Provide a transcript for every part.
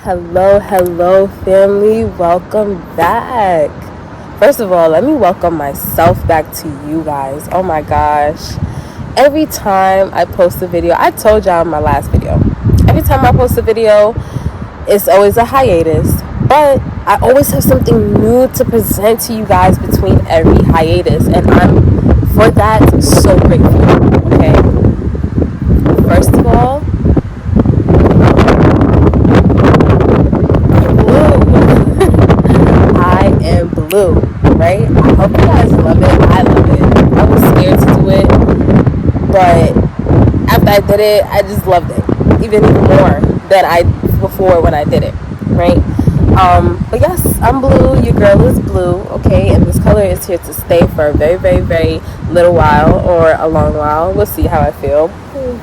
Hello, family. Welcome back. First of all, let me welcome myself back to you guys. Oh my gosh. Every time I post a video, I told y'all in my last video, every time I post a video, it's always a hiatus. But I always have something new to present to you guys between every hiatus. And I'm, for that, so grateful. Okay? First of all, blue, right? I hope you guys love it. I love it. I was scared to do it, but after I did it, I just loved it even more than I before when I did it, right? But yes, I'm blue. Your girl is blue, okay? And this color is here to stay for a very little while or a long while. We'll see how I feel.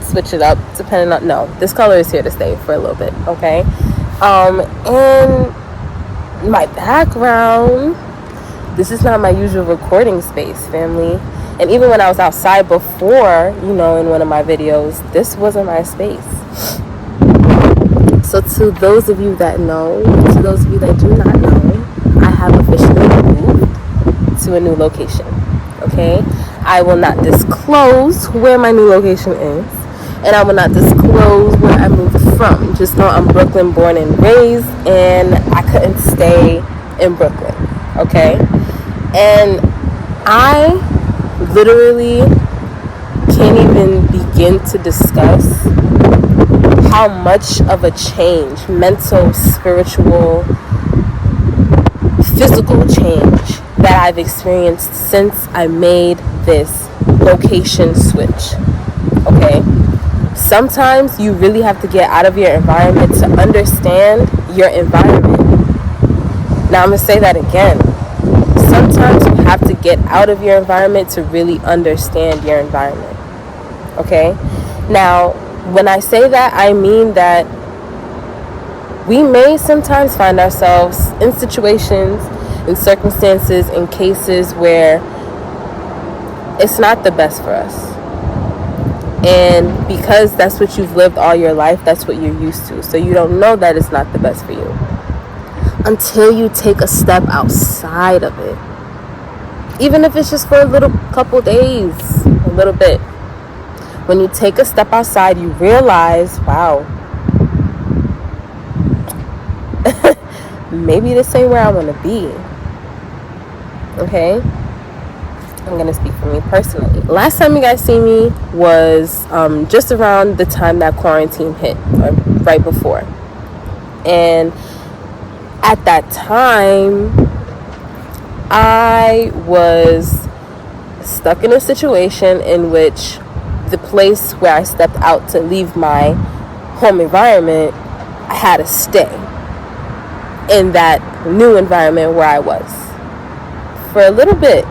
Switch it up depending on. No, this color is here to stay for a little bit, okay? And my background, this is not my usual recording space, family. And even when I was outside before, in one of my videos, this wasn't my space. So to those of you that know, to those of you that do not know, I have officially moved to a new location, okay? I will not disclose where my new location is, and I will not disclose where I moved from. Just know I'm Brooklyn born and raised, and I couldn't stay in Brooklyn, okay? And I literally can't even begin to discuss how much of a change, mental, spiritual, physical change that I've experienced since I made this location switch, okay? Sometimes you really have to get out of your environment to understand your environment. Now I'm going to say that again. Sometimes you have to get out of your environment to really understand your environment. Okay? Now, when I say that, I mean that we may sometimes find ourselves in situations, in circumstances, in cases where it's not the best for us. And because that's what you've lived all your life, that's what you're used to. So you don't know that it's not the best for you until you take a step outside of it. Even if it's just for a little couple days, a little bit. When you take a step outside, you realize, wow, maybe this ain't where I want to be. Okay? I'm going to speak for me personally. Last time you guys see me was just around the time that quarantine hit, or right before. And at that time, I was stuck in a situation in which the place where I stepped out to leave my home environment, I had to stay in that new environment where I was for a little bit.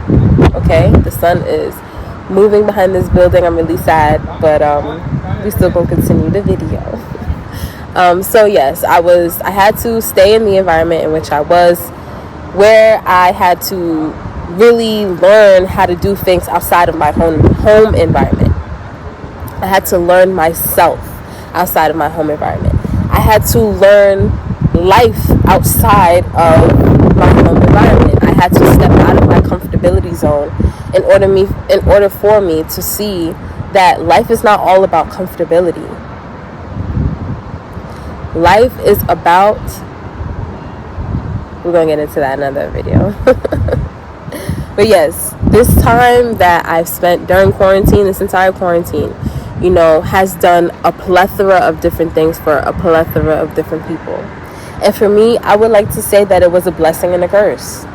Okay, the sun is moving behind this building. I'm really sad, but we still gonna continue the video. So yes, I had to stay in the environment in which I was, where I had to really learn how to do things outside of my home environment. I had to learn myself outside of my home environment. I had to learn life outside of my home environment. I had to step out of my comfortability zone in order for me to see that life is not all about comfortability. Life is about, we're going to get into that in another video. But yes, this time that I've spent during quarantine, this entire quarantine, has done a plethora of different things for a plethora of different people. And for me, I would like to say that it was a blessing and a curse.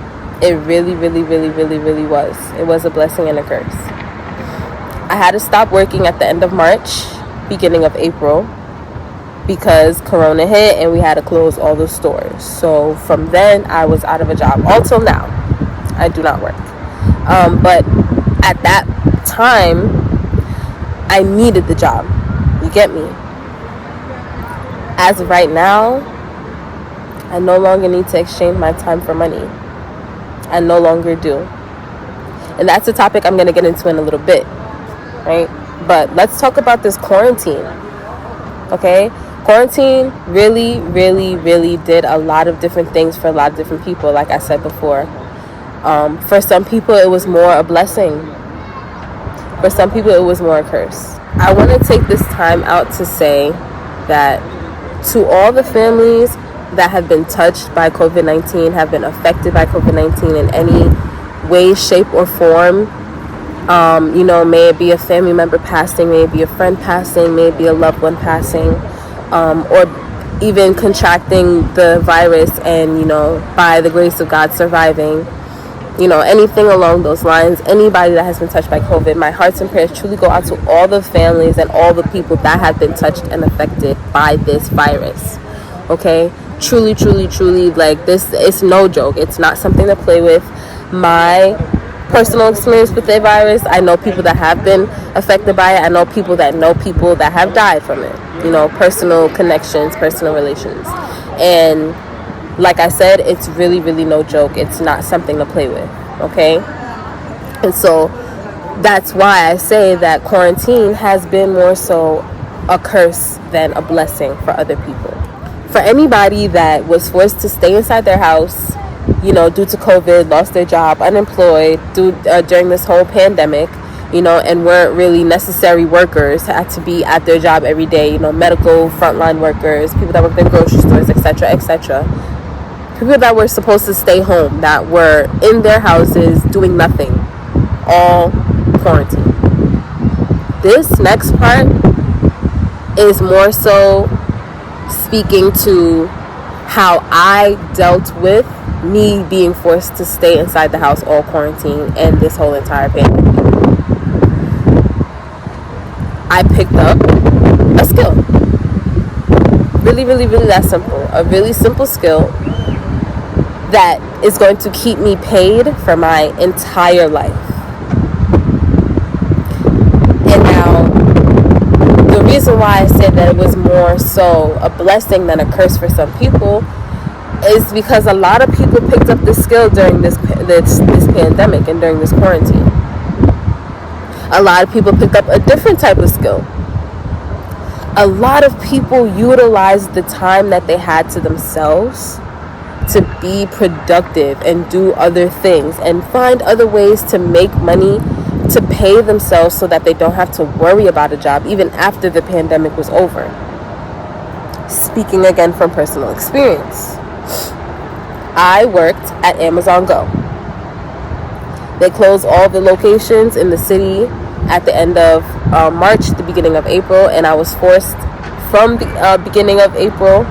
It really was. It was a blessing and a curse. I had to stop working at the end of March, beginning of April, because Corona hit and we had to close all the stores. So from then, I was out of a job. All till now, I do not work. But at that time, I needed the job. You get me? As of right now, I no longer need to exchange my time for money. I no longer do. And that's a topic I'm going to get into in a little bit, right? But let's talk about this quarantine, okay? Quarantine really, really, really did a lot of different things for a lot of different people, like I said before. For some people, it was more a blessing. For some people, it was more a curse. I want to take this time out to say that to all the families that have been touched by COVID-19, have been affected by COVID-19 in any way, shape, or form, may it be a family member passing, may it be a friend passing, may it be a loved one passing, or even contracting the virus and, by the grace of God surviving, anything along those lines. Anybody that has been touched by COVID, my hearts and prayers truly go out to all the families and all the people that have been touched and affected by this virus. Okay? Truly, truly, truly, like, this is no joke. It's not something to play with. My personal experience with the virus, I know people that have been affected by it. I know people that have died from it. Personal connections, personal relations. And like I said, it's really, really no joke. It's not something to play with, okay? And so that's why I say that quarantine has been more so a curse than a blessing for other people. For anybody that was forced to stay inside their house, due to COVID, lost their job, unemployed during this whole pandemic, and weren't really necessary workers, had to be at their job every day, medical frontline workers, people that work in grocery stores, etc., etc. People that were supposed to stay home, that were in their houses doing nothing, all quarantine. This next part is more so speaking to how I dealt with me being forced to stay inside the house all quarantine and this whole entire pandemic. I picked up a skill. Really, really, really that simple. A really simple skill that is going to keep me paid for my entire life. And now, the reason why I said that it was more so a blessing than a curse for some people is because a lot of people picked up this skill during this pandemic and during this quarantine. A lot of people picked up a different type of skill. A lot of people utilized the time that they had to themselves to be productive and do other things and find other ways to make money to pay themselves so that they don't have to worry about a job even after the pandemic was over. Speaking again from personal experience, I worked at Amazon Go. They closed all the locations in the city at the end of March, the beginning of April, and I was forced from the beginning of April.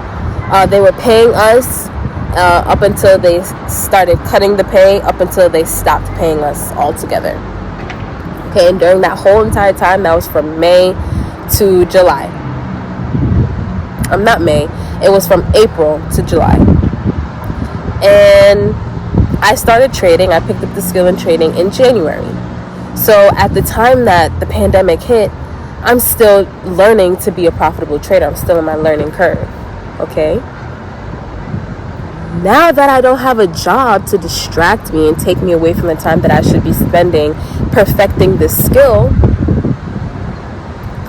They were paying us up until they started cutting the pay, up until they stopped paying us altogether. Okay, and during that whole entire time, that was from May to July. Not May, it was from April to July. And I started trading. I picked up the skill in trading in January. So at the time that the pandemic hit, I'm still learning to be a profitable trader. I'm still in my learning curve. Okay? Now that I don't have a job to distract me and take me away from the time that I should be spending perfecting this skill,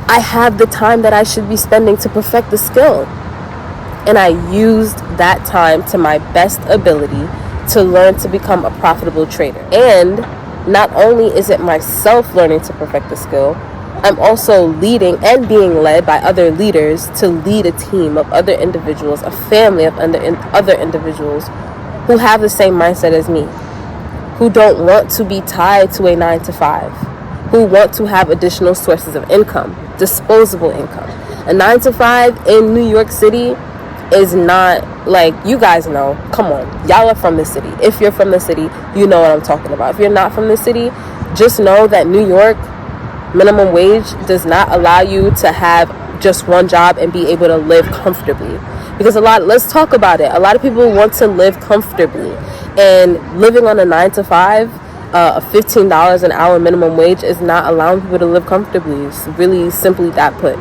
I have the time that I should be spending to perfect the skill. And I used that time to my best ability to learn to become a profitable trader. And not only is it myself learning to perfect the skill, I'm also leading and being led by other leaders to lead a team of other individuals, a family of other individuals who have the same mindset as me, who don't want to be tied to a 9-to-5, who want to have additional sources of income, disposable income. A 9-to-5 in New York City is not, like, you guys know, come on, y'all are from the city. If you're from the city, you know what I'm talking about. If you're not from the city, just know that New York minimum wage does not allow you to have just one job and be able to live comfortably. Because let's talk about it. A lot of people want to live comfortably, and living on a 9-to-5, a $15 an hour minimum wage is not allowing people to live comfortably. It's really simply that put.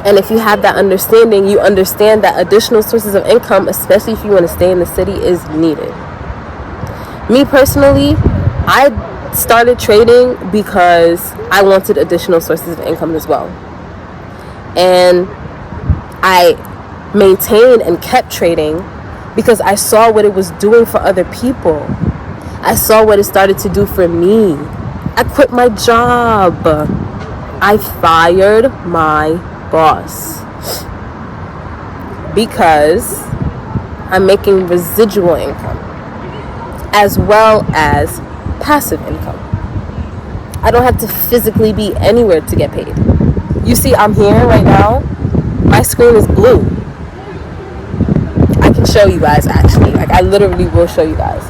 And if you have that understanding, you understand that additional sources of income, especially if you want to stay in the city, is needed. Me personally, I started trading because I wanted additional sources of income as well. And I maintained and kept trading because I saw what it was doing for other people. I saw what it started to do for me. I quit my job. I fired my boss because I'm making residual income as well as passive income. I don't have to physically be anywhere to get paid. You see, I'm here right now. My screen is blue. I can show you guys actually. Like, I literally will show you guys.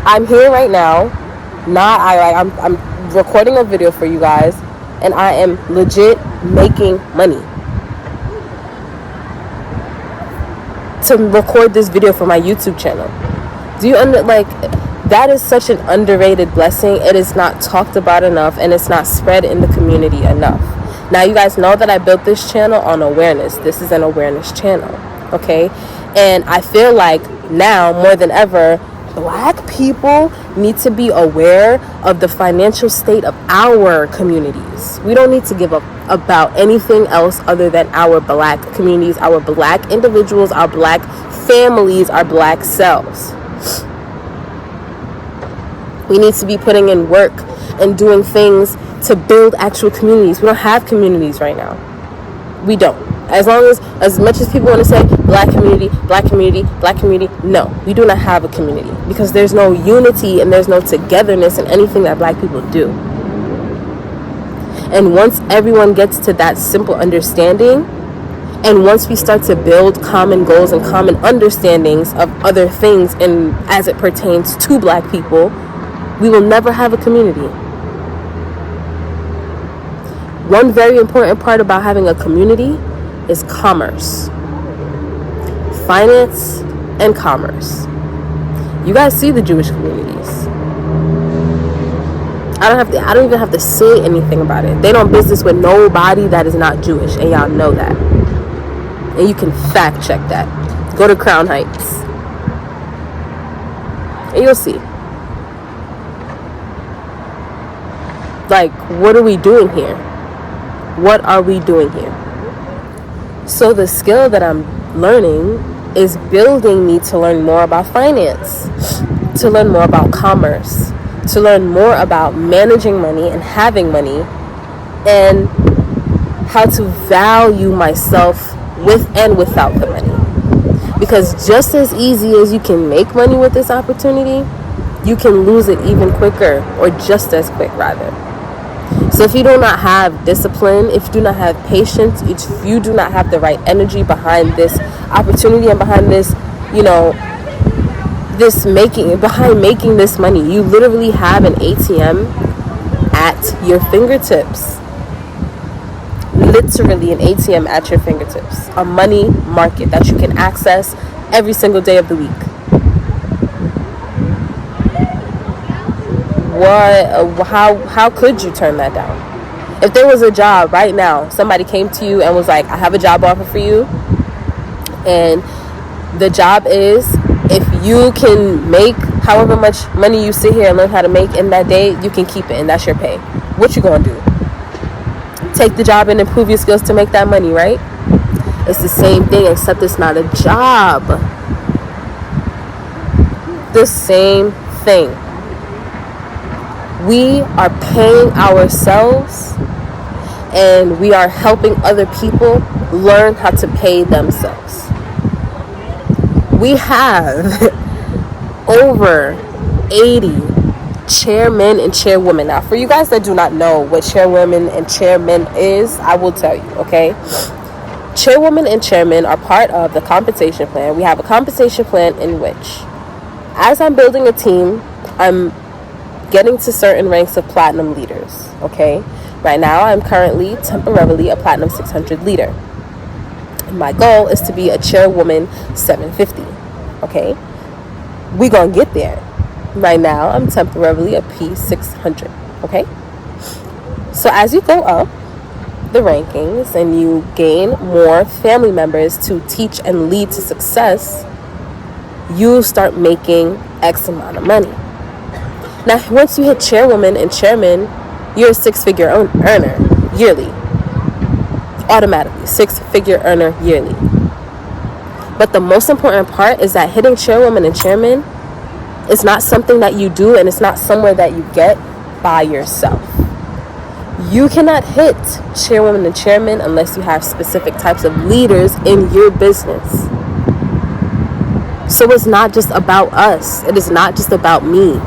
I'm here right now. I'm recording a video for you guys, and I am legit making money to record this video for my YouTube channel. Do you that is such an underrated blessing. It is not talked about enough, and it's not spread in the community enough. Now, you guys know that I built this channel on awareness. This is an awareness channel, okay? And I feel like now more than ever, Black people need to be aware of the financial state of our communities. We don't need to give up about anything else other than our Black communities, our Black individuals, our Black families, our Black selves. We need to be putting in work and doing things to build actual communities. We don't have communities right now. We don't. As much as people want to say Black community, Black community, Black community, no, we do not have a community because there's no unity and there's no togetherness in anything that Black people do. And once everyone gets to that simple understanding, and once we start to build common goals and common understandings of other things and as it pertains to Black people, we will never have a community. One very important part about having a community is commerce. Finance and commerce. You guys see the Jewish communities. I don't even have to say anything about it. They don't business with nobody that is not Jewish, and y'all know that. And you can fact check that. Go to Crown Heights. And you'll see. Like, what are we doing here? What are we doing here? So the skill that I'm learning is building me to learn more about finance, to learn more about commerce, to learn more about managing money and having money, and how to value myself with and without the money. Because just as easy as you can make money with this opportunity, you can lose it even quicker, or just as quick rather. So if you do not have discipline, if you do not have patience, if you do not have the right energy behind this opportunity and behind this, behind making this money, you literally have an ATM at your fingertips. Literally an ATM at your fingertips. A money market that you can access every single day of the week. How could you turn that down? If there was a job right now, somebody came to you and was like, I have a job offer for you, and the job is, if you can make however much money you sit here and learn how to make in that day, you can keep it, and that's your pay. What you gonna do? Take the job and improve your skills to make that money, right? It's the same thing, except it's not a job. The same thing. We are paying ourselves, and we are helping other people learn how to pay themselves. We have over 80 chairmen and chairwomen. Now, for you guys that do not know what chairwomen and chairmen is, I will tell you, okay? Chairwomen and chairmen are part of the compensation plan. We have a compensation plan in which, as I'm building a team, I'm getting to certain ranks of platinum leaders, okay? Right now, I'm currently temporarily a platinum 600 leader. And my goal is to be a chairwoman 750, okay? We gonna get there. Right now, I'm temporarily a P600, okay? So as you go up the rankings and you gain more family members to teach and lead to success, you start making X amount of money. Now, once you hit chairwoman and chairman, you're a six-figure earner yearly. Automatically, 6-figure earner yearly. But the most important part is that hitting chairwoman and chairman is not something that you do, and it's not somewhere that you get by yourself. You cannot hit chairwoman and chairman unless you have specific types of leaders in your business. So it's not just about us. It is not just about me.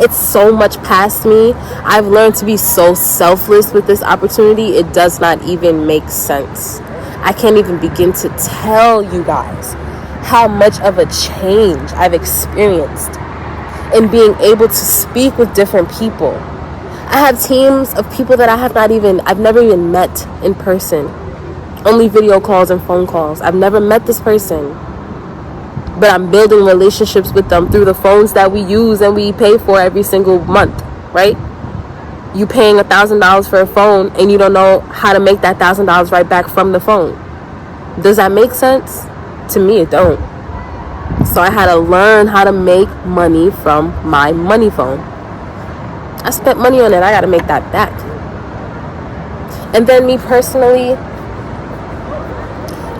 It's so much past me. I've learned to be so selfless with this opportunity. It does not even make sense. I can't even begin to tell you guys how much of a change I've experienced in being able to speak with different people. I have teams of people that I've never even met in person. Only video calls and phone calls. I've never met this person. But I'm building relationships with them through the phones that we use and we pay for every single month, right? You paying $1,000 for a phone and you don't know how to make that $1,000 right back from the phone. Does that make sense? To me, it don't. So I had to learn how to make money from my money phone. I spent money on it. I got to make that back. And then me personally,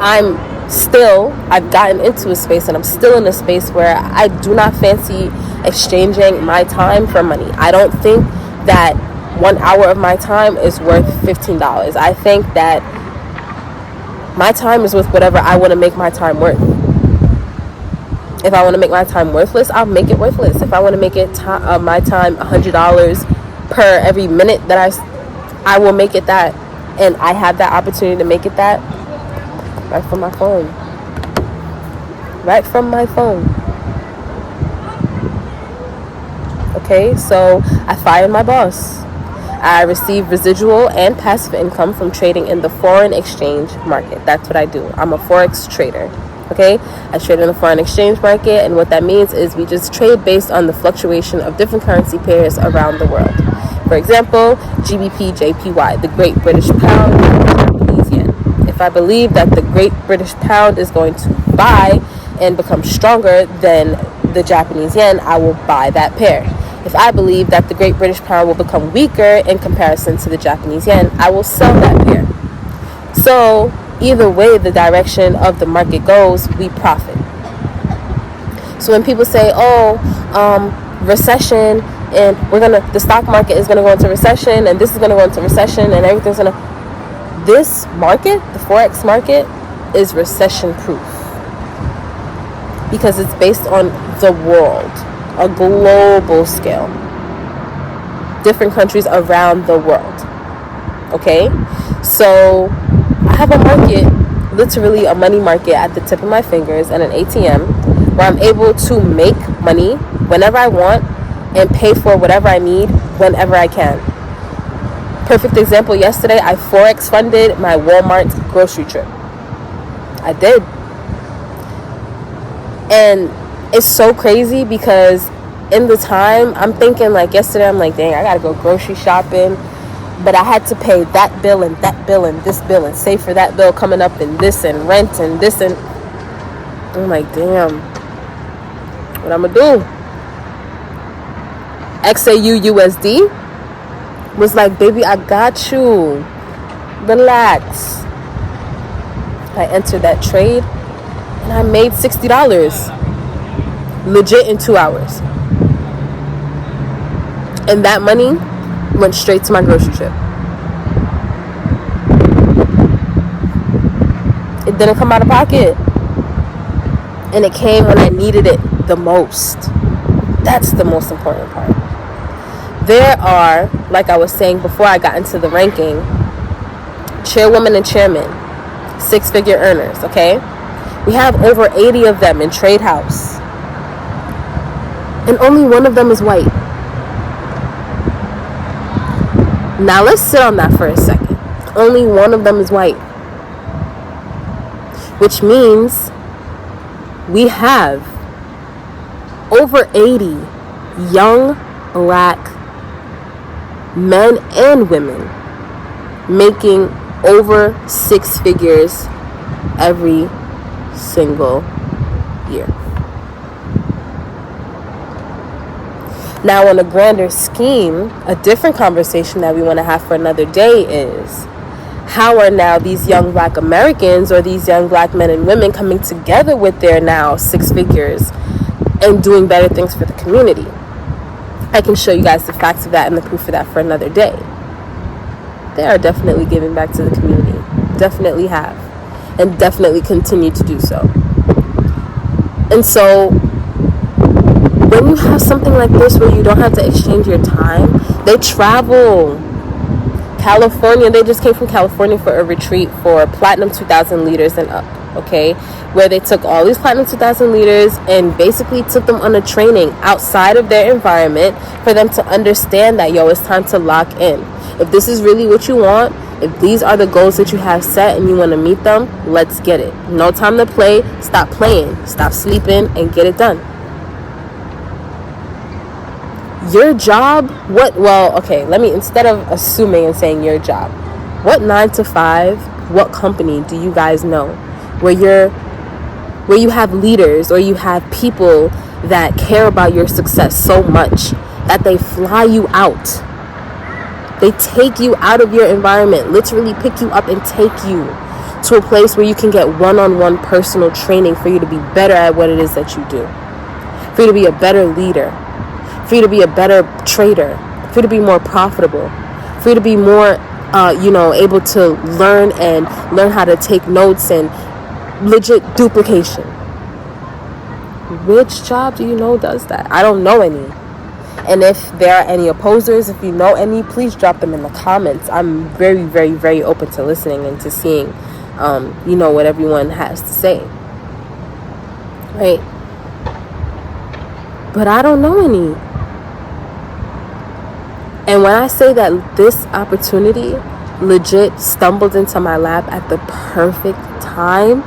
I've gotten into a space, and I'm still in a space where I do not fancy exchanging my time for money. I don't think that 1 hour of my time is worth $15. I think that my time is worth whatever I want to make my time worth. If I want to make my time worthless, I'll make it worthless. If I want to make it my time $100 per every minute that I will make it that, and I have that opportunity to make it that right from my phone. Right from my phone. Okay, so I fired my boss. I receive residual and passive income from trading in the foreign exchange market. That's what I do. I'm a forex trader. Okay, I trade in the foreign exchange market, and what that means is we just trade based on the fluctuation of different currency pairs around the world. For example, GBP, JPY, the Great British Pound, Japanese yen. If I believe that the Great British Pound is going to buy and become stronger than the Japanese yen, I will buy that pair. If I believe that the Great British Pound will become weaker in comparison to the Japanese yen, I will sell that pair. So either way the direction of the market goes, we profit. So when people say, recession, and the stock market is gonna go into recession, and this is gonna go into recession, and everything's gonna, this market, the forex market, is recession proof because it's based on the world, a global scale, different countries around the world. Okay, so I have a market, literally a money market at the tip of my fingers, and an ATM where I'm able to make money whenever I want and pay for whatever I need whenever I can. Perfect example, yesterday I forex funded my Walmart grocery trip. I did. And it's so crazy because in the time, I'm thinking like yesterday, I'm like, dang, I gotta go grocery shopping. But I had to pay that bill and that bill and this bill and save for that bill coming up and this and rent and this, and I'm like, damn, what I'm gonna do? XAU USD was like, baby, I got you. Relax. I entered that trade and I made $60 legit in 2 hours. And that money went straight to my grocery trip. It didn't come out of pocket. And it came when I needed it the most. That's the most important part. There are, like I was saying before I got into the ranking, chairwomen and chairmen, 6-figure earners, okay? We have over 80 of them in Trade House. And only one of them is white. Now let's sit on that for a second. Only one of them is white. Which means we have over 80 young black men and women making over 6 figures every single year. Now, on a grander scheme, a different conversation that we want to have for another day is, how are now these young Black Americans or these young Black men and women coming together with their now 6 figures and doing better things for the community? I can show you guys the facts of that and the proof of that for another day. They are definitely giving back to the community. Definitely have. And definitely continue to do so. And so, when you have something like this where you don't have to exchange your time, they travel. California, they just came from California for a retreat for Platinum 2000 leaders and up, okay? Where they took all these Platinum 2000 leaders and basically took them on a training outside of their environment for them to understand that, it's time to lock in. If this is really what you want, if these are the goals that you have set and you want to meet them, let's get it. No time to play. Stop playing. Stop sleeping and get it done. Your job, instead of assuming and saying your job, what 9 to 5, what company do you guys know where you have leaders or you have people that care about your success so much that they fly you out? They take you out of your environment, literally pick you up and take you to a place where you can get one-on-one personal training for you to be better at what it is that you do, for you to be a better leader, for you to be a better trader, for you to be more profitable, for you to be more, able to learn how to take notes and legit duplication. Which job do you know does that? I don't know any. And if there are any opposers, if you know any, please drop them in the comments. I'm very, very, very open to listening and to seeing, what everyone has to say. Right? But I don't know any. And when I say that this opportunity legit stumbled into my lap at the perfect time,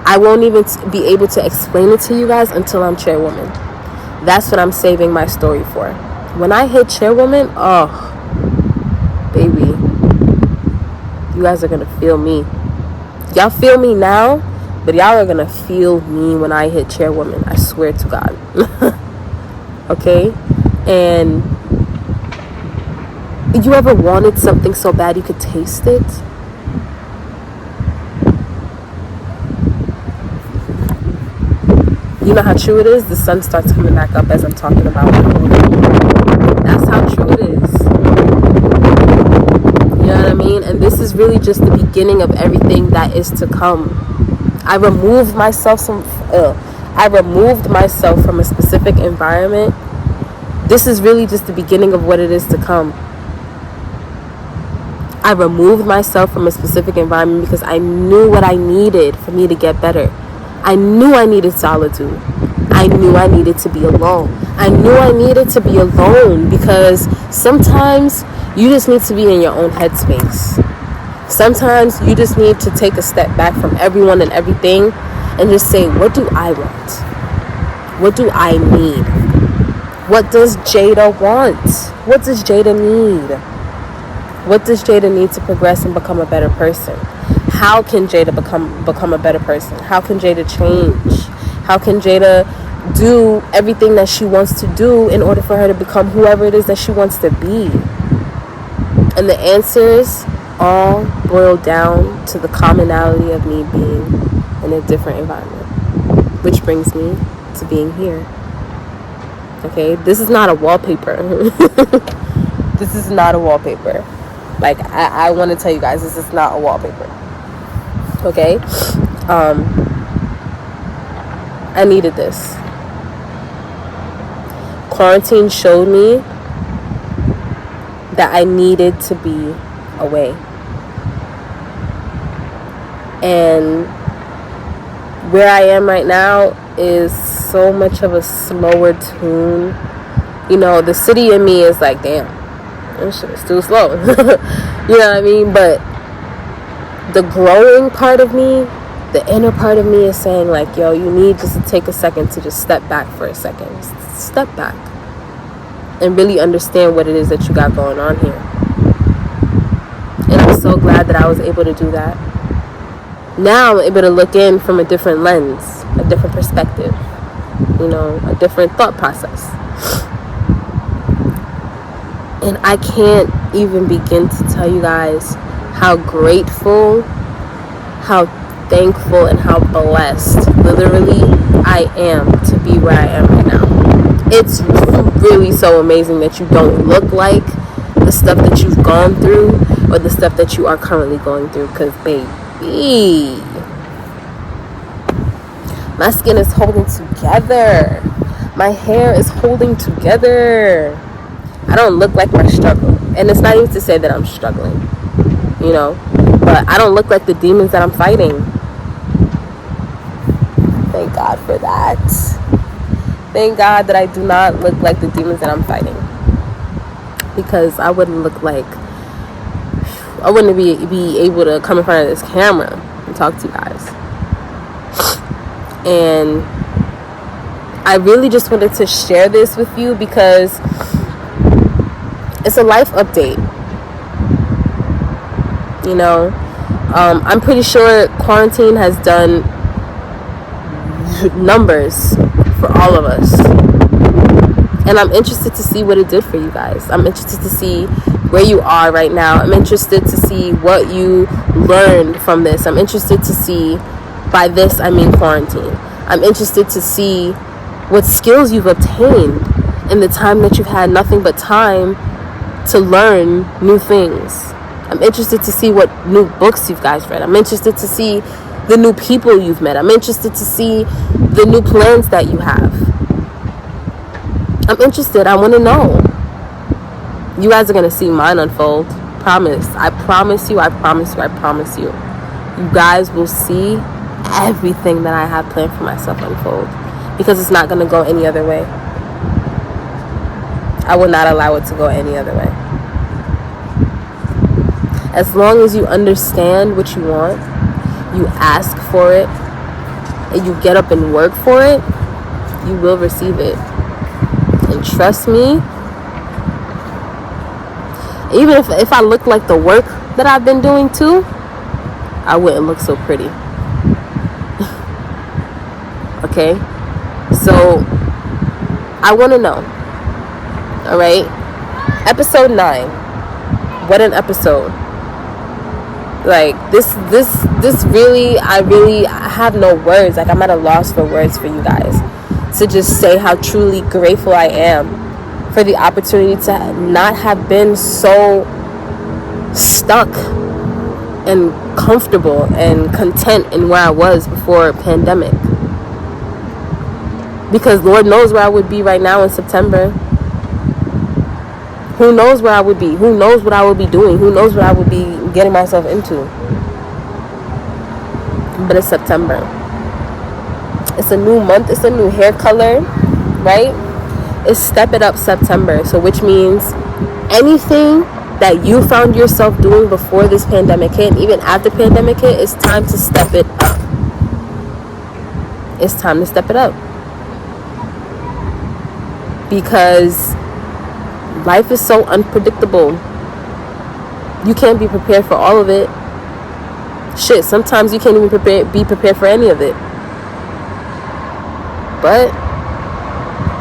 I won't even be able to explain it to you guys until I'm chairwoman. That's what I'm saving my story for. When I hit chairwoman, baby, you guys are going to feel me. Y'all feel me now, but y'all are going to feel me when I hit chairwoman. I swear to God. Okay? And you ever wanted something so bad you could taste it? You know how true it is? The sun starts coming back up as I'm talking about it. That's how true it is. You know what I mean? And this is really just the beginning of everything that is to come. I removed myself from a specific environment. This is really just the beginning of what it is to come. I removed myself from a specific environment because I knew what I needed for me to get better. I knew I needed solitude. I knew I needed to be alone. I knew I needed to be alone because sometimes you just need to be in your own headspace. Sometimes you just need to take a step back from everyone and everything and just say, what do I want? What do I need? What does Jada want? What does Jada need? What does Jada need to progress and become a better person? How can Jada become a better person? How can Jada change? How can Jada do everything that she wants to do in order for her to become whoever it is that she wants to be? And the answers all boil down to the commonality of me being in a different environment, which brings me to being here. Okay, this is not a wallpaper. This is not a wallpaper. Like, I want to tell you guys, this is not a wallpaper. Okay? I needed this. Quarantine showed me that I needed to be away. And where I am right now is so much of a slower tune. You know, the city in me is like, damn, this shit is too slow. You know what I mean? But the growing part of me, the inner part of me is saying like, yo, you need just to take a second to just step back for a second. Just step back and really understand what it is that you got going on here. And I'm so glad that I was able to do that. Now I'm able to look in from a different lens, a different perspective, you know, a different thought process. And I can't even begin to tell you guys how grateful, how thankful, and how blessed literally I am to be where I am right now. It's really so amazing that you don't look like the stuff that you've gone through or the stuff that you are currently going through, because baby, my skin is holding together, my hair is holding together. I don't look like my struggle, and it's not even to say that I'm struggling, you know, but I don't look like the demons that I'm fighting. Thank God for that. Thank God that I do not look like the demons that I'm fighting, because I wouldn't be able to come in front of this camera and talk to you guys. And I really just wanted to share this with you because it's a life update. You know, I'm pretty sure quarantine has done numbers for all of us, and I'm interested to see what it did for you guys. I'm interested to see where you are right now. I'm interested to see what you learned from this. I'm interested to see, by this I mean quarantine, I'm interested to see what skills you've obtained in the time that you've had nothing but time to learn new things. I'm interested to see what new books you guys read. I'm interested to see the new people you've met. I'm interested to see the new plans that you have. I'm interested. I want to know. You guys are going to see mine unfold. Promise. I promise you. I promise you. I promise you. You guys will see everything that I have planned for myself unfold, because it's not going to go any other way. I will not allow it to go any other way. As long as you understand what you want, you ask for it, and you get up and work for it, you will receive it. And trust me, even if I look like the work that I've been doing too, I wouldn't look so pretty. Okay? So, I want to know. Alright? Episode 9. What an episode. Like, this really, I have no words. Like, I'm at a loss for words for you guys to just say how truly grateful I am for the opportunity to not have been so stuck and comfortable and content in where I was before pandemic. Because Lord knows where I would be right now in September. Who knows where I would be? Who knows what I would be doing? Who knows what I would be getting myself into? But it's September. It's a new month. It's a new hair color, right? It's Step It Up September. So which means anything that you found yourself doing before this pandemic hit, even after pandemic hit, it's time to step it up. It's time to step it up. Because life is so unpredictable. You can't be prepared for all of it. Shit, sometimes you can't even be prepared for any of it. But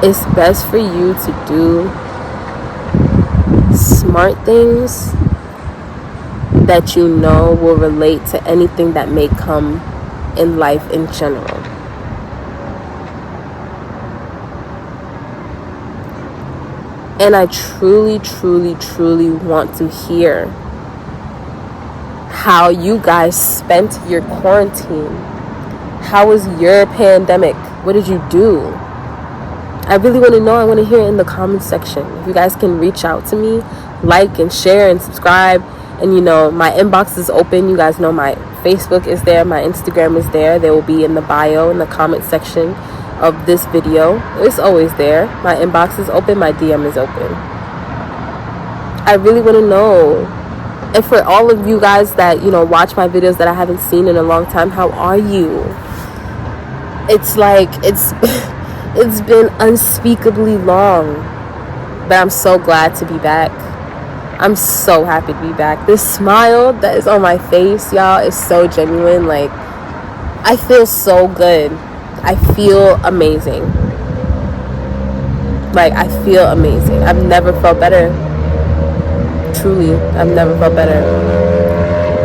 it's best for you to do smart things that you know will relate to anything that may come in life in general. And I truly, truly, truly want to hear how you guys spent your quarantine. How was your pandemic? What did you do? I really want to know. I want to hear it in the comment section. If you guys can reach out to me, like and share and subscribe. And you know, my inbox is open. You guys know my Facebook is there. My Instagram is there. They will be in the bio, in the comment section of this video. It's always there. My inbox is open. My DM is open. I really want to know. And for all of you guys that, you know, watch my videos that I haven't seen in a long time, how are you? It's like, it's been unspeakably long. But I'm so glad to be back. I'm so happy to be back. This smile that is on my face, y'all, is so genuine. Like, I feel so good. I feel amazing. Like, I feel amazing. I've never felt better. Truly, I've never felt better.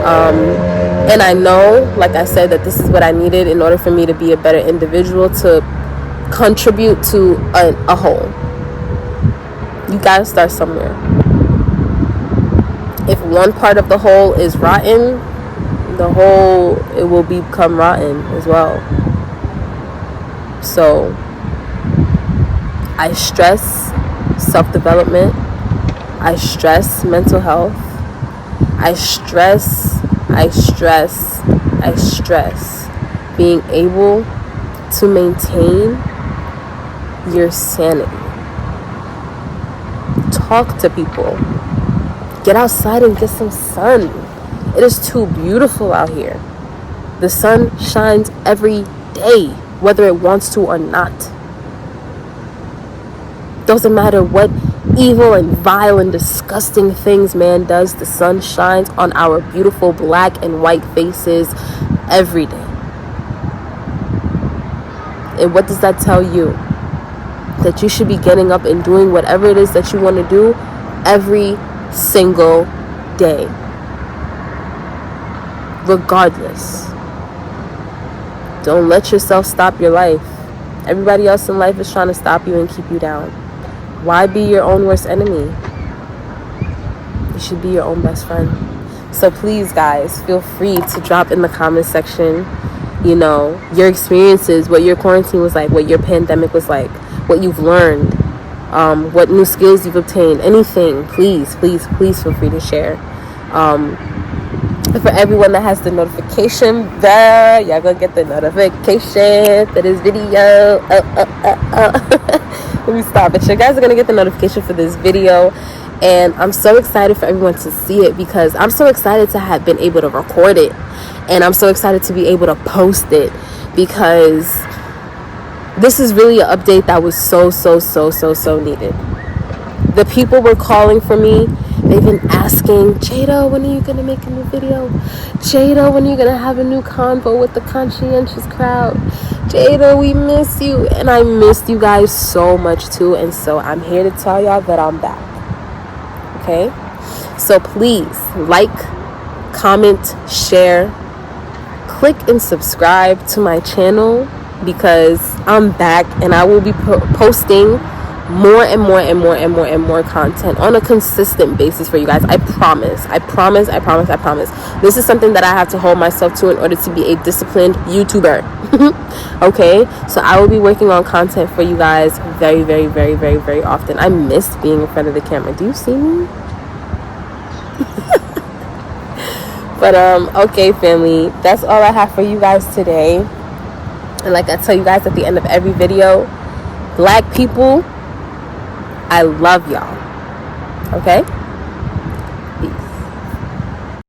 And I know, like I said, that this is what I needed in order for me to be a better individual, to contribute to a whole. You gotta start somewhere. If one part of the whole is rotten, the whole, it will become rotten as well. So I stress self-development. I stress mental health. I stress being able to maintain your sanity. Talk to people. Get outside and get some sun. It is too beautiful out here. The sun shines every day, whether it wants to or not. Doesn't matter what evil and vile and disgusting things man does, the sun shines on our beautiful black and white faces every day. And what does that tell you? That you should be getting up and doing whatever it is that you want to do every single day, regardless. Don't let yourself stop your life. Everybody else in life is trying to stop you and keep you down. Why be your own worst enemy? You should be your own best friend. So please, guys, feel free to drop in the comment section, you know, your experiences, what your quarantine was like, what your pandemic was like, what you've learned, what new skills you've obtained, anything. Please feel free to share. For everyone that has the notification bell, y'all gonna get the notification for this video. Let me stop. But you guys are gonna get the notification for this video, and I'm so excited for everyone to see it, because I'm so excited to have been able to record it, and I'm so excited to be able to post it, because this is really an update that was so needed. The people were calling for me. They've been asking, Jada, when are you going to make a new video? Jada, when are you going to have a new convo with the Conscientious crowd? Jada, we miss you. And I missed you guys so much too. And so I'm here to tell y'all that I'm back. Okay? So please like, comment, share, click and subscribe to my channel, because I'm back and I will be posting more and more content on a consistent basis for you guys. I promise. This is something that I have to hold myself to in order to be a disciplined YouTuber. Okay, so I will be working on content for you guys very often. I miss being in front of the camera. Do you see me? But okay, family, that's all I have for you guys today. And like I tell you guys at the end of every video, black people, I love y'all. Okay?